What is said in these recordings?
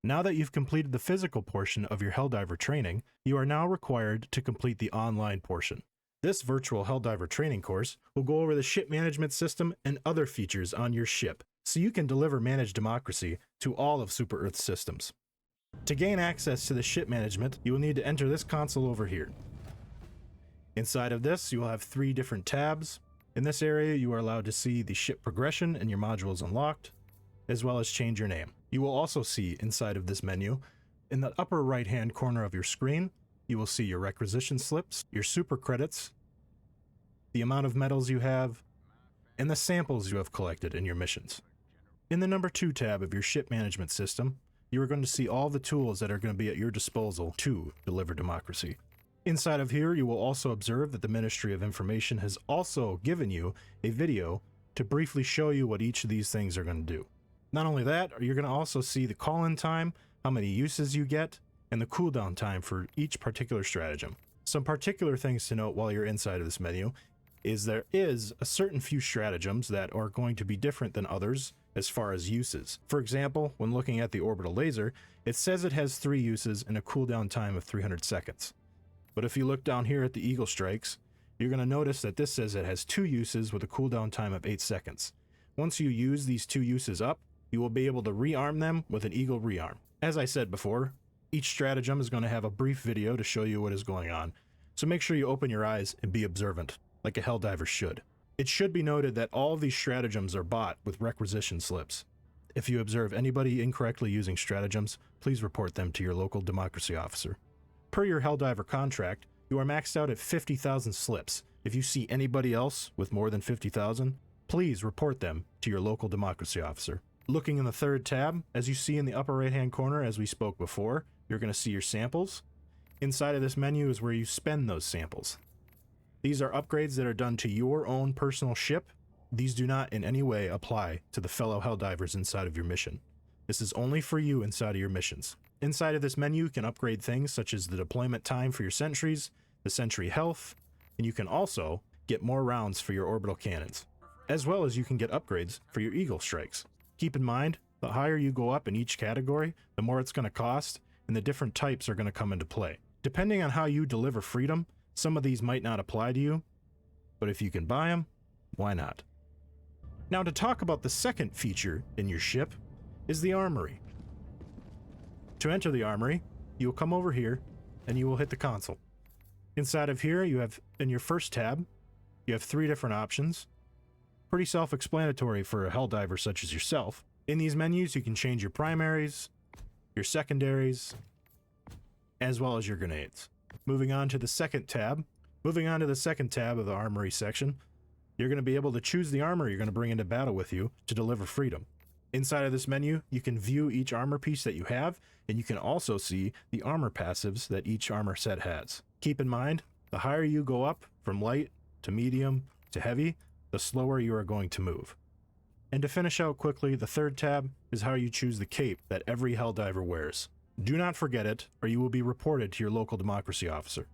Now that you've completed the physical portion of your Helldiver training, you are now required to complete the online portion. This virtual Helldiver training course will go over the ship management system and other features on your ship, so you can deliver managed democracy to all of Super Earth's systems. To gain access to the ship management, you will need to enter this console over here. Inside of this, you will have 3 different tabs. In this area, you are allowed to see the ship progression and your modules unlocked, as well as change your name. You will also see inside of this menu, in the upper right-hand corner of your screen, you will see your requisition slips, your super credits, the amount of medals you have, and the samples you have collected in your missions. In the number 2 tab of your ship management system, you are going to see all the tools that are going to be at your disposal to deliver democracy. Inside of here, you will also observe that the Ministry of Information has also given you a video to briefly show you what each of these things are going to do. Not only that, you're going to also see the call-in time, how many uses you get, and the cooldown time for each particular stratagem. Some particular things to note while you're inside of this menu is there is a certain few stratagems that are going to be different than others as far as uses. For example, when looking at the orbital laser, it says it has 3 uses and a cooldown time of 300 seconds. But if you look down here at the Eagle Strikes, you're going to notice that this says it has 2 uses with a cooldown time of 8 seconds. Once you use these 2 uses up, you will be able to rearm them with an Eagle rearm. As I said before, each stratagem is going to have a brief video to show you what is going on, so make sure you open your eyes and be observant, like a Helldiver should. It should be noted that all of these stratagems are bought with requisition slips. If you observe anybody incorrectly using stratagems, please report them to your local democracy officer. Per your Helldiver contract, you are maxed out at 50,000 slips. If you see anybody else with more than 50,000, please report them to your local democracy officer. Looking in the 3rd tab, as you see in the upper right-hand corner as we spoke before, you're going to see your samples. Inside of this menu is where you spend those samples. These are upgrades that are done to your own personal ship. These do not in any way apply to the fellow Helldivers inside of your mission. This is only for you inside of your missions. Inside of this menu, you can upgrade things such as the deployment time for your sentries, the sentry health, and you can also get more rounds for your orbital cannons, as well as you can get upgrades for your Eagle Strikes. Keep in mind, the higher you go up in each category, the more it's going to cost, and the different types are going to come into play. Depending on how you deliver freedom, some of these might not apply to you, but if you can buy them, why not? Now to talk about the second feature in your ship is the armory. To enter the armory, you will come over here and you will hit the console. Inside of here, you have, in your first tab, you have 3 different options. Pretty self-explanatory for a Helldiver such as yourself. In these menus, you can change your primaries, your secondaries, as well as your grenades. Moving on to the second tab of the armory section, you're going to be able to choose the armor you're going to bring into battle with you to deliver freedom. Inside of this menu, you can view each armor piece that you have, and you can also see the armor passives that each armor set has. Keep in mind, the higher you go up from light to medium to heavy, the slower you are going to move. And to finish out quickly, the 3rd tab is how you choose the cape that every Helldiver wears. Do not forget it, or you will be reported to your local democracy officer.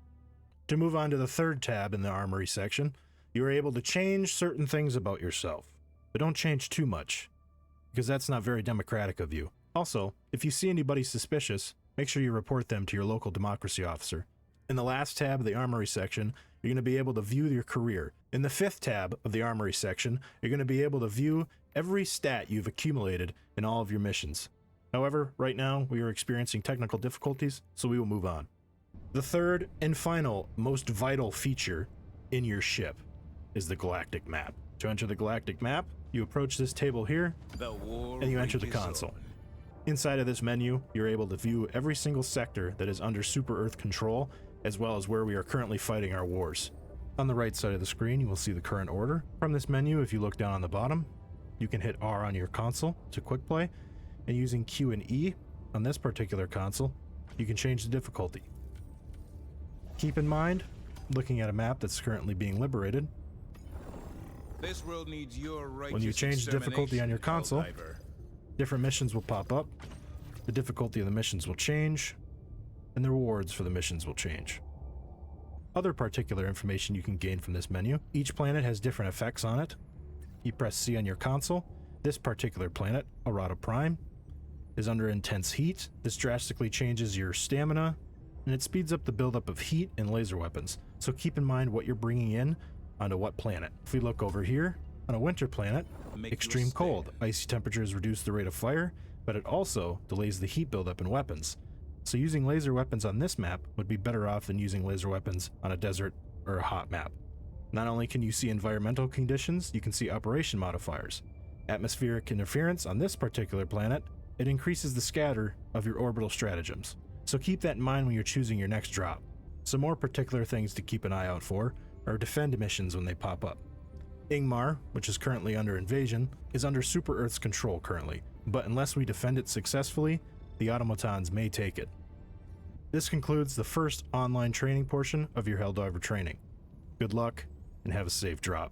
To move on to the 3rd tab in the armory section, you are able to change certain things about yourself, but don't change too much, because that's not very democratic of you. Also, if you see anybody suspicious, make sure you report them to your local democracy officer. In the last tab of the armory section, you're going to be able to view your career. In the 5th tab of the armory section, you're going to be able to view every stat you've accumulated in all of your missions. However, right now we are experiencing technical difficulties, so we will move on. The 3rd and final most vital feature in your ship is the galactic map. To enter the galactic map, you approach this table here, and you enter the console. Inside of this menu, you're able to view every single sector that is under Super Earth control, as well as where we are currently fighting our wars. On the right side of the screen, you will see the current order. From this menu, if you look down on the bottom, you can hit R on your console to quick play, and using Q and E on this particular console, you can change the difficulty. Keep in mind, looking at a map that's currently being liberated, this world needs your when you change the difficulty on your console, different missions will pop up, the difficulty of the missions will change, and the rewards for the missions will change. Other particular information you can gain from this menu: each planet has different effects on it. You press C on your console. This particular planet, Arata Prime, is under intense heat. This drastically changes your stamina, and it speeds up the buildup of heat in laser weapons. So keep in mind what you're bringing in onto what planet. If we look over here, on a winter planet, extreme cold, icy temperatures reduce the rate of fire, but it also delays the heat buildup in weapons. So using laser weapons on this map would be better off than using laser weapons on a desert or a hot map. Not only can you see environmental conditions, you can see operation modifiers. Atmospheric interference on this particular planet, it increases the scatter of your orbital stratagems. So keep that in mind when you're choosing your next drop. Some more particular things to keep an eye out for are defend missions when they pop up. Ingmar, which is currently under invasion, is under Super Earth's control currently, but unless we defend it successfully, the automatons may take it. This concludes the first online training portion of your Helldiver training. Good luck, and have a safe drop.